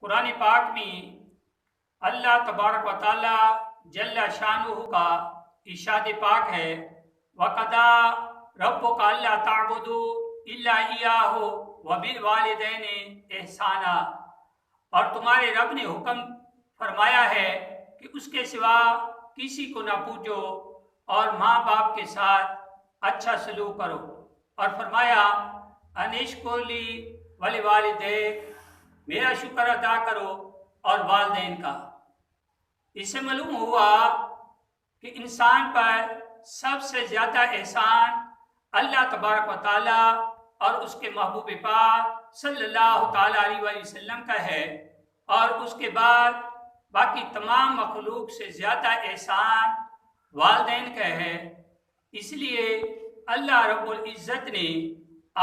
قرآن پاک میں اللہ تبارک و تعالی جل شانہ کا ارشاد پاک ہے وَقَضَىٰ رَبُّكَ أَلَّا تَعْبُدُوا إِلَّا إِيَّاهُ وَبِالْوَالِدَيْنِ إِحْسَانًا، اور تمہارے رب نے حکم فرمایا ہے کہ اس کے سوا کسی کو نہ پوجو اور ماں باپ کے ساتھ اچھا سلوک کرو، اور فرمایا انشکر لی وَلِوَالِدَیک، میرا شکر ادا کرو اور والدین کا۔ اس سے معلوم ہوا کہ انسان پر سب سے زیادہ احسان اللہ تبارک و تعالیٰ اور اس کے محبوب پاک صلی اللہ تعالیٰ علیہ وسلم کا ہے، اور اس کے بعد باقی تمام مخلوق سے زیادہ احسان والدین کا ہے۔ اس لیے اللہ رب العزت نے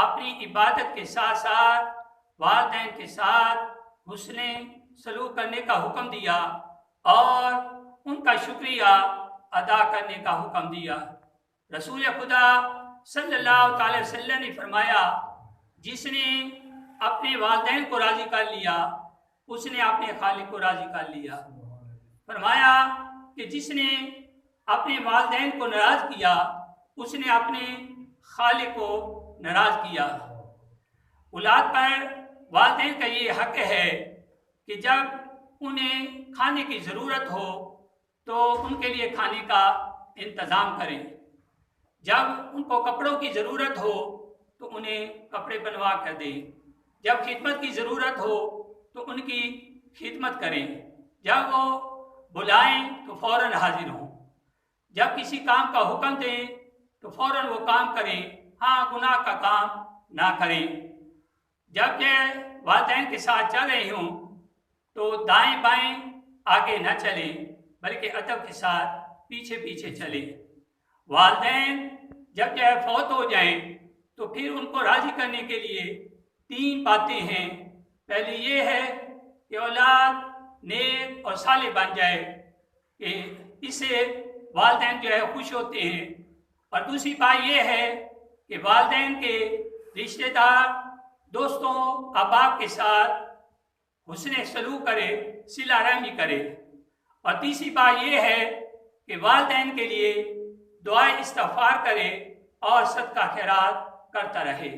اپنی عبادت کے ساتھ ساتھ والدین کے ساتھ حسن سلوک کرنے کا حکم دیا اور ان کا شکریہ ادا کرنے کا حکم دیا۔ رسول خدا صلی اللہ تعالی وسلم نے فرمایا جس نے اپنے والدین کو راضی کر لیا اس نے اپنے خالق کو راضی کر لیا۔ فرمایا کہ جس نے اپنے والدین کو ناراض کیا اس نے اپنے خالق کو ناراض کیا۔ اولاد پر والدین کا یہ حق ہے کہ جب انہیں کھانے کی ضرورت ہو تو ان کے لیے کھانے کا انتظام کریں، جب ان کو کپڑوں کی ضرورت ہو تو انہیں کپڑے بنوا کر دیں، جب خدمت کی ضرورت ہو تو ان کی خدمت کریں، جب وہ بلائیں تو فوراً حاضر ہوں، جب کسی کام کا حکم دیں تو فوراً وہ کام کریں، ہاں گناہ کا کام نہ کریں۔ جب کہ والدین کے ساتھ چل رہے ہوں تو دائیں بائیں آگے نہ چلیں بلکہ ادب کے ساتھ پیچھے پیچھے چلیں۔ والدین جب کہ فوت ہو جائیں تو پھر ان کو راضی کرنے کے لیے 3 باتیں ہیں۔ پہلی یہ ہے کہ اولاد نیک اور صالح بن جائے کہ اس سے والدین جو ہے خوش ہوتے ہیں، اور دوسری بات یہ ہے کہ والدین کے رشتہ دار دوستوں احباب کے ساتھ حسن سلوک کرے، صلہ رحمی کرے، اور تیسری بات یہ ہے کہ والدین کے لیے دعائے استغفار کرے اور صدقہ خیرات کرتا رہے۔